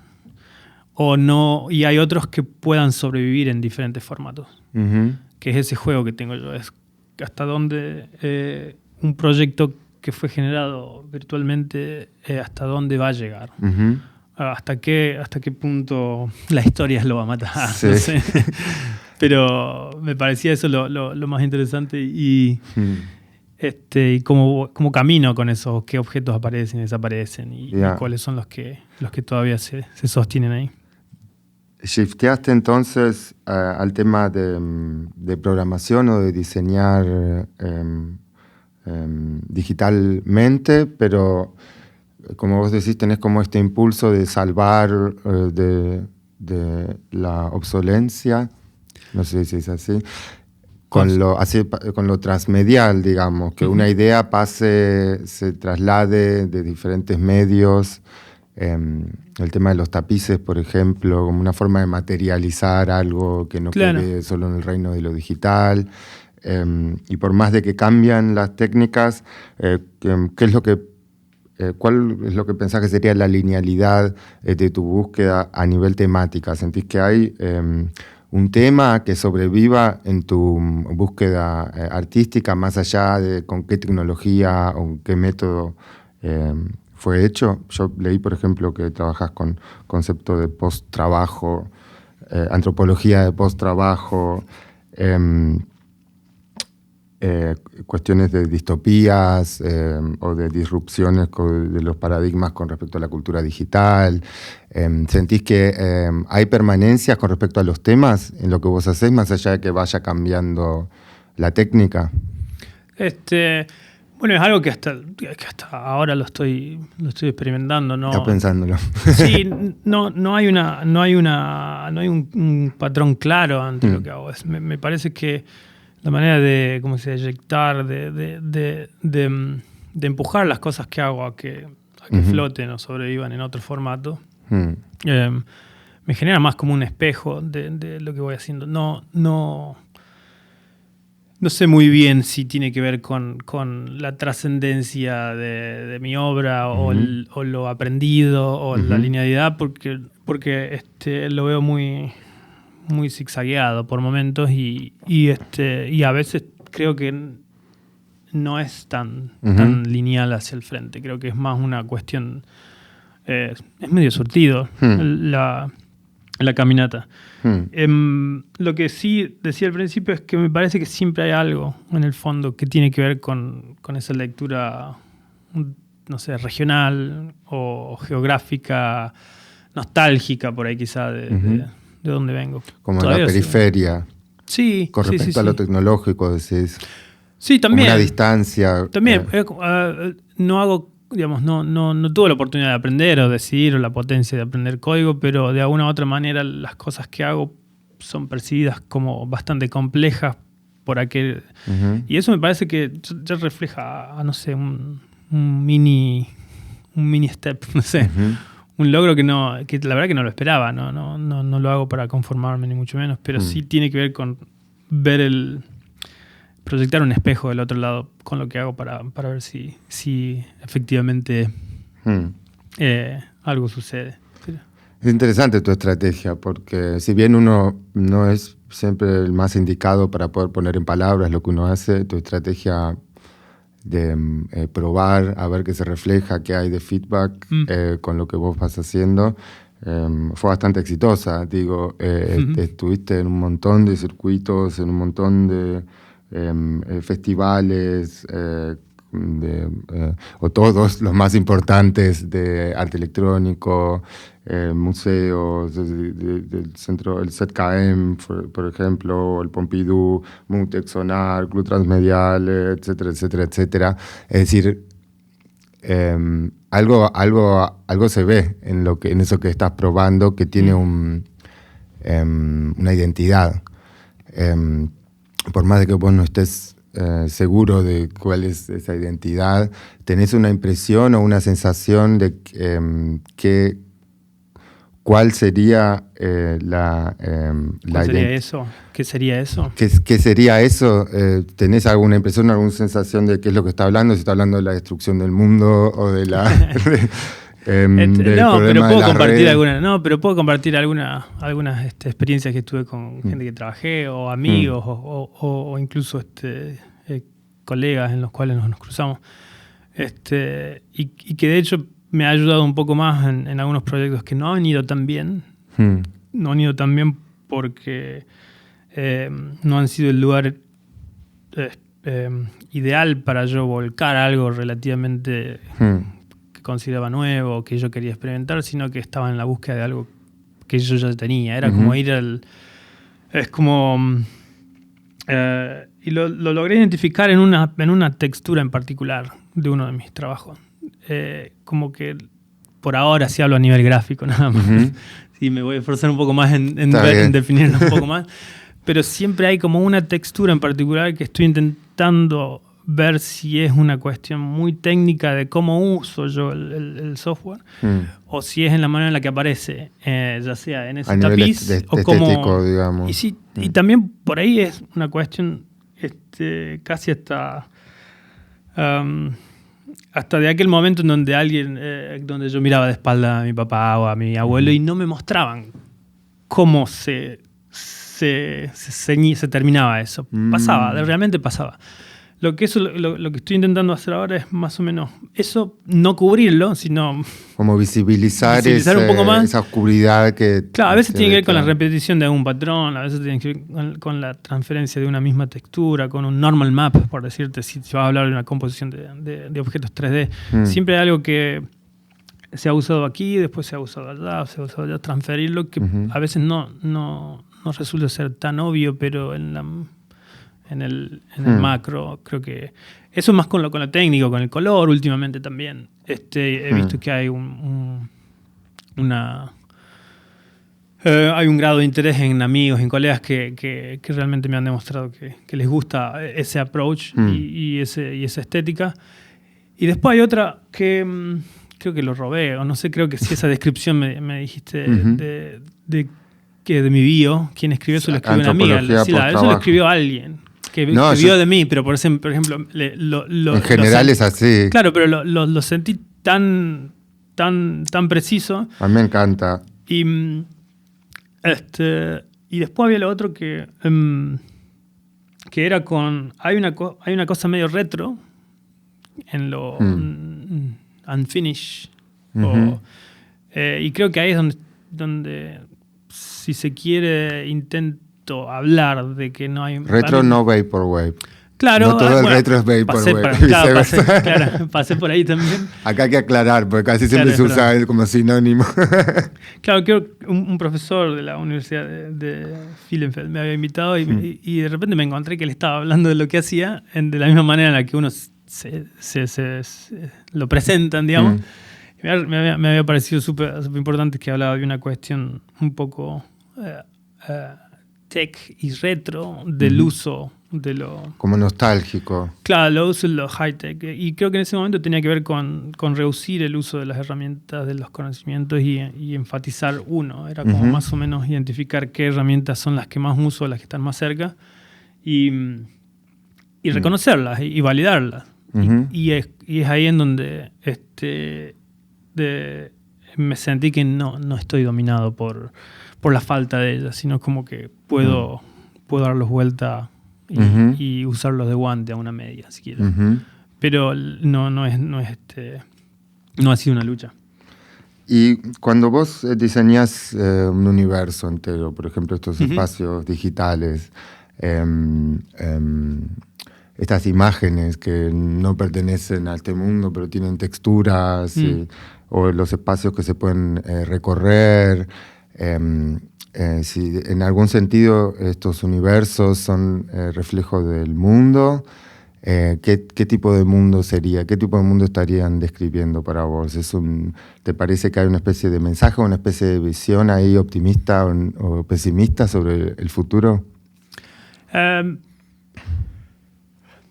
o no, y hay otros que puedan sobrevivir en diferentes formatos. Que es ese juego que tengo yo, es hasta dónde un proyecto que fue generado virtualmente, hasta dónde va a llegar. Hasta qué punto la historia lo va a matar. Sí. No sé. Pero me parecía eso lo más interesante y cómo camino con eso, qué objetos aparecen y desaparecen y cuáles son los que todavía se sostienen ahí. Shifteaste entonces al tema de programación o de diseñar digitalmente, pero como vos decís, tenés como este impulso de salvar de la obsolencia, no sé si es así, con lo transmedial, digamos, que una idea se traslade de diferentes medios. El tema de los tapices, por ejemplo, como una forma de materializar algo que no quede solo en el reino de lo digital. Y por más de que cambian las técnicas, ¿cuál es lo que pensás que sería la linealidad de tu búsqueda a nivel temática? ¿Sentís que hay un tema que sobreviva en tu búsqueda artística más allá de con qué tecnología o qué método fue hecho? Yo leí, por ejemplo, que trabajás con concepto de post-trabajo, antropología de post-trabajo. cuestiones de distopías o de disrupciones de los paradigmas con respecto a la cultura digital. ¿Sentís que hay permanencias con respecto a los temas en lo que vos hacés, más allá de que vaya cambiando la técnica? Bueno, es algo que hasta ahora lo estoy experimentando, ¿no? Estás pensándolo. Sí, no hay un patrón claro ante lo que hago. Me parece que la manera de, ¿cómo se dice?, eyectar, de empujar las cosas que hago a que floten o sobrevivan en otro formato, me genera más como un espejo de lo que voy haciendo. No sé muy bien si tiene que ver con la trascendencia de mi obra o lo aprendido o la linealidad, porque lo veo muy zigzagueado por momentos y a veces creo que no es tan lineal hacia el frente. Creo que es más una cuestión... es medio surtido la caminata. Lo que sí decía al principio es que me parece que siempre hay algo en el fondo que tiene que ver con esa lectura, no sé, regional o geográfica, nostálgica por ahí quizá de dónde vengo. Como en la periferia. Sí. Con respecto a lo tecnológico, decís. Sí, también. Como una distancia. También. No hago, digamos, no tuve la oportunidad de aprender o decidir o la potencia de aprender código, pero de alguna u otra manera las cosas que hago son percibidas como bastante complejas por aquel. Y eso me parece que ya refleja, no sé, un mini step, no sé. Un logro que la verdad que no lo esperaba, no lo hago para conformarme ni mucho menos, pero sí tiene que ver con ver proyectar un espejo del otro lado con lo que hago para ver si efectivamente algo sucede. Es interesante tu estrategia, porque si bien uno no es siempre el más indicado para poder poner en palabras lo que uno hace, tu estrategia de probar, a ver qué se refleja, qué hay de feedback con lo que vos vas haciendo, fue bastante exitosa. Digo, estuviste en un montón de circuitos, en un montón de festivales, o todos los más importantes de arte electrónico, museos del centro, el ZKM, por ejemplo, el Pompidou, Mutex, Sonar, Club Transmedial, etcétera, etcétera, etcétera. Es decir, algo se ve en eso que estás probando, que tiene una identidad. Por más de que vos no estés seguro de cuál es esa identidad, tenés una impresión o una sensación de que cuál sería la sería eso? ¿Qué sería eso? ¿Qué sería eso? ¿Tenés alguna impresión, alguna sensación de qué es lo que está hablando? Si está hablando de la destrucción del mundo o de la... pero puedo compartir algunas experiencias que tuve con gente que trabajé, o amigos, o incluso colegas en los cuales nos cruzamos. Y que de hecho me ha ayudado un poco más en algunos proyectos que no han ido tan bien. No han ido tan bien porque no han sido el lugar ideal para yo volcar algo relativamente... que consideraba nuevo, que yo quería experimentar, sino que estaba en la búsqueda de algo que yo ya tenía. Era como ir es como... y lo logré identificar en una textura en particular de uno de mis trabajos. Como que por ahora sí hablo a nivel gráfico nada más. Sí, me voy a esforzar un poco más en definirlo un poco más. Pero siempre hay como una textura en particular que estoy intentando ver si es una cuestión muy técnica de cómo uso yo el software o si es en la manera en la que aparece, ya sea en ese tapiz o como... digamos. Y también por ahí es una cuestión casi hasta de aquel momento en donde donde yo miraba de espalda a mi papá o a mi abuelo y no me mostraban cómo se terminaba eso. Pasaba, realmente pasaba. Lo que estoy intentando hacer ahora es más o menos eso, no cubrirlo, sino como visibilizar un poco más esa oscuridad que... Claro, a veces tiene que ver con la repetición de algún patrón, a veces tiene que ver con la transferencia de una misma textura, con un normal map, por decirte, si vas a hablar de una composición de objetos 3D. Siempre hay algo que se ha usado aquí, después se ha usado allá, transferirlo, que a veces no resulta ser tan obvio, pero en el macro creo que... Eso más con la técnica, con el color últimamente también. He visto que hay hay un grado de interés en amigos, en colegas que realmente me han demostrado que les gusta ese approach y esa estética. Y después hay otra que creo que lo robé, o no sé, creo que si esa descripción me dijiste de mi bio, quien escribió eso lo escribió una amiga. Sí, eso lo escribió alguien que vio de mí, pero por ejemplo... en general es así. Claro, pero lo sentí tan preciso. A mí me encanta. Y después había lo otro que era con... Hay una cosa medio retro en lo unfinished. Y creo que ahí es donde si se quiere, intento hablar de que no hay... Retro no vaporwave. Claro, no todo el retro es vaporwave. Pasé por ahí también. Acá hay que aclarar, porque casi siempre se usa como sinónimo. Claro, creo que un profesor de la Universidad de Bielefeld me había invitado y de repente me encontré que él estaba hablando de lo que hacía de la misma manera en la que uno se lo presentan, digamos. Me había parecido súper importante que hablaba de una cuestión un poco tech y retro del uso de lo... Como nostálgico. Claro, lo uso en lo high-tech. Y creo que en ese momento tenía que ver con reducir el uso de las herramientas, de los conocimientos y enfatizar uno. Era como más o menos identificar qué herramientas son las que más uso, las que están más cerca y reconocerlas y validarlas. Y es ahí en donde me sentí que no estoy dominado por la falta de ellas, sino como que puedo darlos vuelta y usarlos de guante a una media, si quiero. Pero no ha sido una lucha. Y cuando vos diseñás un universo entero, por ejemplo, estos espacios digitales, estas imágenes que no pertenecen a este mundo, pero tienen texturas, o los espacios que se pueden recorrer, si en algún sentido estos universos son reflejo del mundo, ¿qué tipo de mundo sería? ¿Qué tipo de mundo estarían describiendo para vos? ¿Te parece que hay una especie de mensaje, una especie de visión ahí optimista o pesimista sobre el futuro?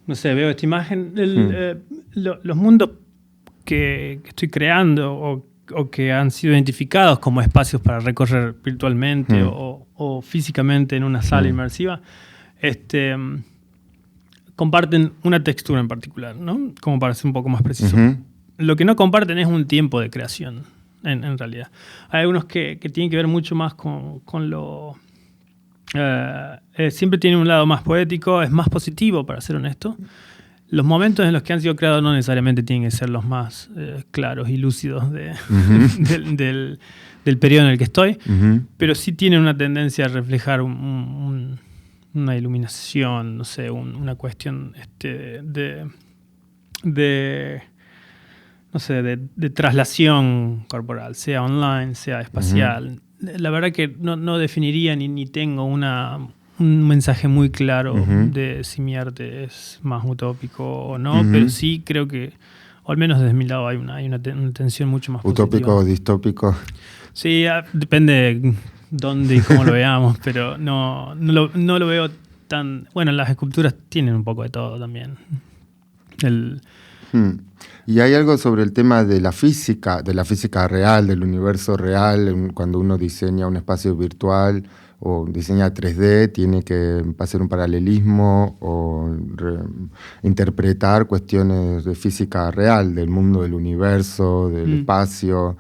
No sé, veo esta imagen. Los mundos que estoy creando o que han sido identificados como espacios para recorrer virtualmente o físicamente en una sala inmersiva, comparten una textura en particular, ¿no? Como para ser un poco más preciso. Lo que no comparten es un tiempo de creación, en realidad. Hay algunos que tienen que ver mucho más con lo... siempre tiene un lado más poético, es más positivo, para ser honesto. Los momentos en los que han sido creados no necesariamente tienen que ser los más claros y lúcidos del periodo en el que estoy, pero sí tienen una tendencia a reflejar una iluminación, no sé, una cuestión de traslación corporal, sea online, sea espacial. La verdad que no definiría ni tengo un mensaje muy claro de si mi arte es más utópico o no, pero sí creo que, o al menos desde mi lado, hay una tensión mucho más ¿utópico positiva. o distópico? Sí, depende dónde y cómo lo veamos, pero no lo veo tan... Bueno, las esculturas tienen un poco de todo también. Y hay algo sobre el tema de la física real, del universo real, cuando uno diseña un espacio virtual o diseña 3D, tiene que hacer un paralelismo o interpretar cuestiones de física real, del mundo del universo, del espacio.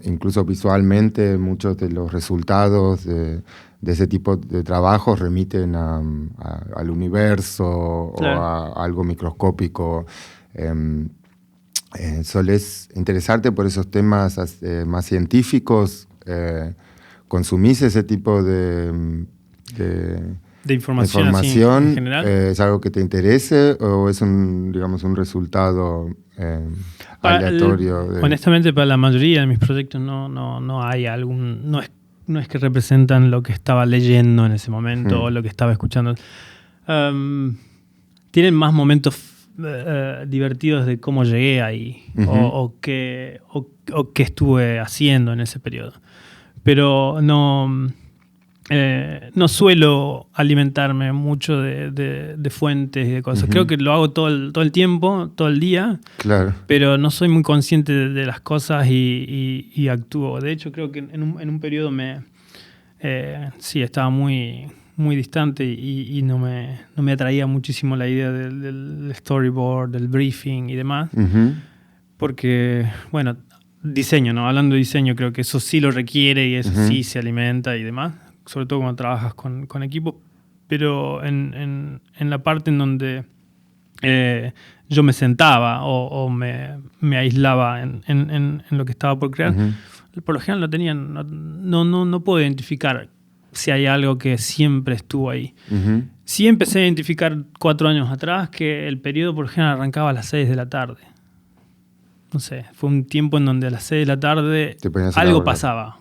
Incluso visualmente muchos de los resultados de ese tipo de trabajos remiten al universo, claro, o a algo microscópico. ¿Solés interesarte por esos temas más científicos? ¿Consumís ese tipo de información así, en general? ¿Es algo que te interese o es un resultado aleatorio? Honestamente, para la mayoría de mis proyectos no hay algún... No es que representan lo que estaba leyendo en ese momento o lo que estaba escuchando. Tienen más momentos divertidos de cómo llegué ahí, o qué estuve haciendo en ese periodo. Pero no suelo alimentarme mucho de fuentes y de cosas. Creo que lo hago todo el tiempo, todo el día, claro, pero no soy muy consciente de las cosas y actúo. De hecho, creo que en un periodo estaba muy, muy distante y no me atraía muchísimo la idea del storyboard, del briefing y demás. Porque, bueno, diseño, ¿no? Hablando de diseño, creo que eso sí lo requiere y eso sí se alimenta y demás, sobre todo cuando trabajas con equipos, pero en la parte en donde yo me sentaba o me aislaba en lo que estaba por crear, por lo general no puedo identificar si hay algo que siempre estuvo ahí. Sí empecé a identificar 4 años atrás que el periodo por lo general arrancaba a las 6 de la tarde. No sé, fue un tiempo en donde a las 6 de la tarde algo pasaba.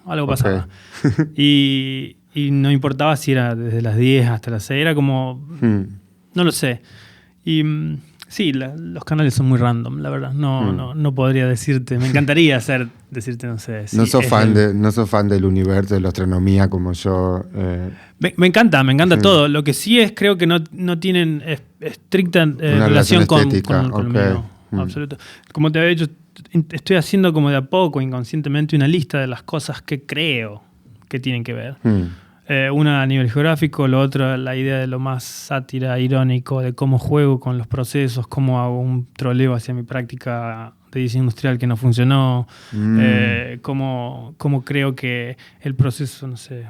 Y no importaba si era desde las 10 hasta las 6, era como... No lo sé. Y sí, los canales son muy random, la verdad. No podría decirte. Me encantaría decirte, no sé. No sos fan del universo de la astronomía como yo. Me encanta todo. Lo que sí es, creo que no tienen estricta relación con lo mío. Absoluto. Como te había dicho, estoy haciendo como de a poco, inconscientemente, una lista de las cosas que creo que tienen que ver. Una a nivel geográfico, lo otro la idea de lo más sátira, irónico, de cómo juego con los procesos, cómo hago un troleo hacia mi práctica de diseño industrial que no funcionó, cómo creo que el proceso, no sé,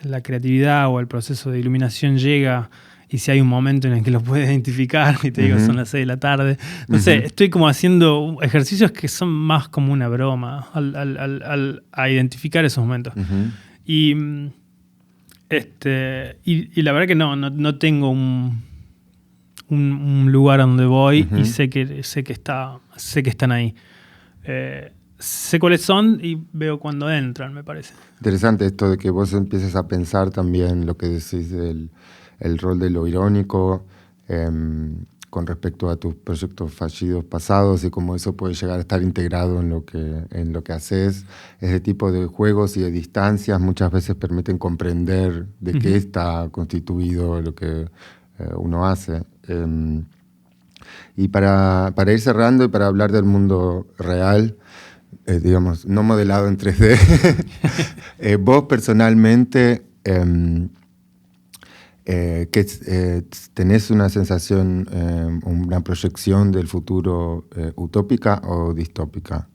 la creatividad o el proceso de iluminación llega y si hay un momento en el que lo puedes identificar y te digo son las 6 de la tarde. No sé, estoy como haciendo ejercicios que son más como una broma a identificar esos momentos. Y la verdad que no tengo un lugar a donde voy y sé que están ahí. Sé cuáles son y veo cuando entran, me parece. Interesante esto de que vos empieces a pensar también lo que decís del el rol de lo irónico con respecto a tus proyectos fallidos pasados y cómo eso puede llegar a estar integrado en lo que haces. Ese tipo de juegos y de distancias muchas veces permiten comprender de qué está constituido lo que uno hace. Y para ir cerrando y para hablar del mundo real, digamos, no modelado en 3D, vos personalmente... ¿tenés una sensación, una proyección del futuro utópica o distópica?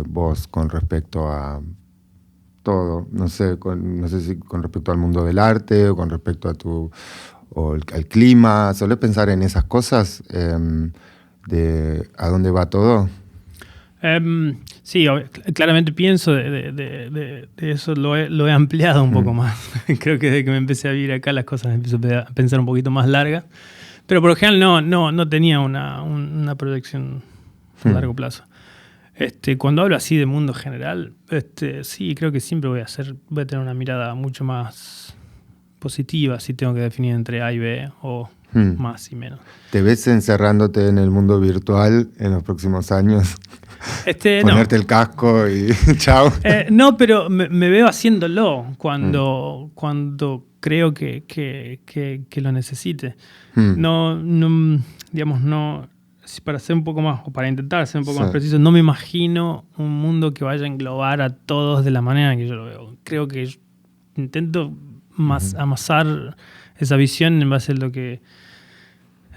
Vos con respecto a todo, no sé si con respecto al mundo del arte o con respecto al clima, ¿solés pensar en esas cosas de a dónde va todo? Sí, claramente pienso de eso, lo he ampliado un poco más. Creo que desde que me empecé a vivir acá las cosas empiezo a pensar un poquito más largas. Pero por lo general no tenía una proyección a largo plazo. Cuando hablo así de mundo general, sí, creo que siempre voy a tener una mirada mucho más positiva si tengo que definir entre A y B o más y menos. ¿Te ves encerrándote en el mundo virtual en los próximos años? Ponerte el casco y chao. No, pero me veo haciéndolo cuando creo que lo necesite. Para ser un poco más, o para intentar ser un poco más preciso, no me imagino un mundo que vaya a englobar a todos de la manera que yo lo veo. Creo que intento amasar esa visión en base a lo que,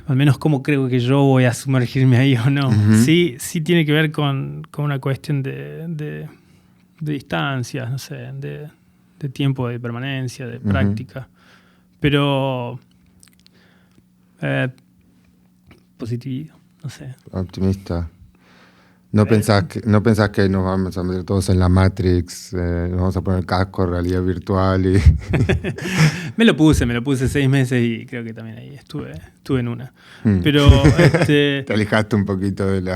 al menos cómo creo que yo voy a sumergirme ahí o no. Sí tiene que ver con una cuestión de distancias, no sé, de tiempo de permanencia, de práctica. Pero positivo, no sé. Optimista. ¿No pensás que nos vamos a meter todos en la Matrix? Nos vamos a poner casco, realidad virtual y... Me lo puse 6 meses y creo que también ahí estuve en una. Pero te alejaste un poquito del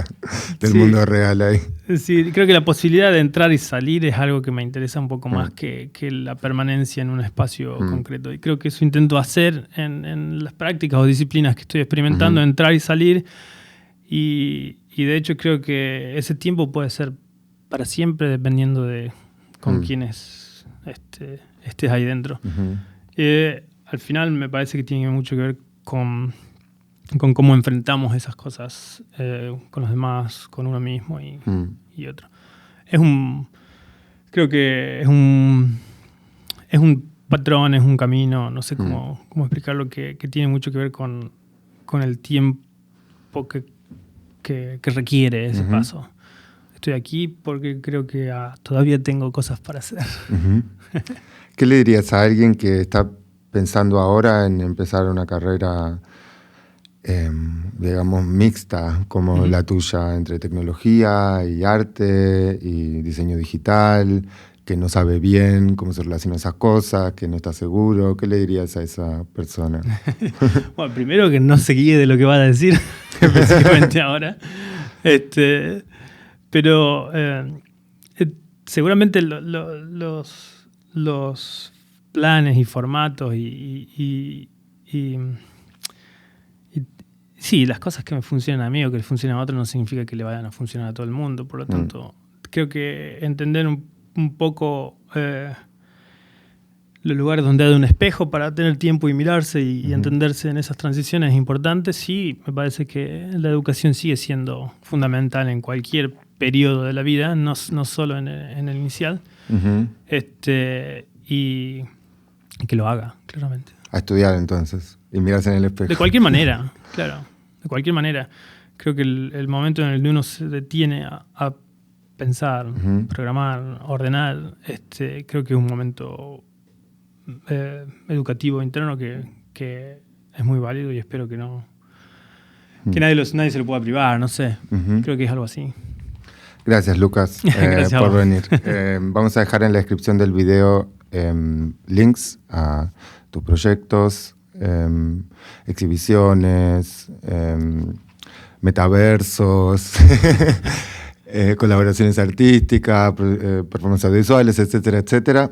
mundo real ahí. Sí, creo que la posibilidad de entrar y salir es algo que me interesa un poco más que la permanencia en un espacio concreto. Y creo que eso intento hacer en las prácticas o disciplinas que estoy experimentando, entrar y salir. Y de hecho creo que ese tiempo puede ser para siempre dependiendo de con quiénes estés ahí dentro. Al final me parece que tiene mucho que ver con cómo enfrentamos esas cosas con los demás, con uno mismo y otro. Creo que es un patrón, es un camino, no sé cómo explicarlo, que tiene mucho que ver con el tiempo que requiere ese paso. Estoy aquí porque creo que todavía tengo cosas para hacer. ¿Qué le dirías a alguien que está pensando ahora en empezar una carrera, digamos, mixta como la tuya, entre tecnología y arte y diseño digital, que no sabe bien cómo se relacionan esas cosas, que no está seguro? ¿Qué le dirías a esa persona? Bueno, primero que no se guíe de lo que va a decir, específicamente ahora. Pero seguramente los planes y formatos y sí, las cosas que me funcionan a mí o que le funcionan a otros no significa que le vayan a funcionar a todo el mundo. Por lo tanto, creo que entender un poco los lugares donde hay un espejo para tener tiempo y mirarse y entenderse en esas transiciones es importante. Sí, me parece que la educación sigue siendo fundamental en cualquier periodo de la vida, no solo en el inicial. Y que lo haga, claramente. A estudiar entonces y mirarse en el espejo. De cualquier manera, claro. De cualquier manera. Creo que el momento en el que uno se detiene a pensar, programar, ordenar, creo que es un momento educativo interno que es muy válido y espero que no que nadie se lo pueda privar, no sé. Creo que es algo así. Gracias, Lucas, Gracias por venir. Vamos a dejar en la descripción del video links a tus proyectos, exhibiciones, metaversos, colaboraciones artísticas, performances visuales, etcétera, etcétera.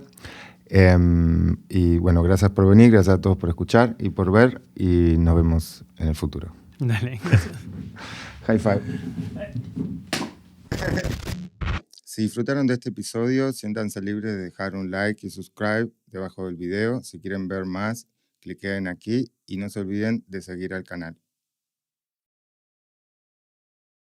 Y bueno, gracias por venir, gracias a todos por escuchar y por ver, y nos vemos en el futuro. Dale, gracias. High five. Si disfrutaron de este episodio, siéntanse libres de dejar un like y subscribe debajo del video. Si quieren ver más, cliquen aquí y no se olviden de seguir al canal.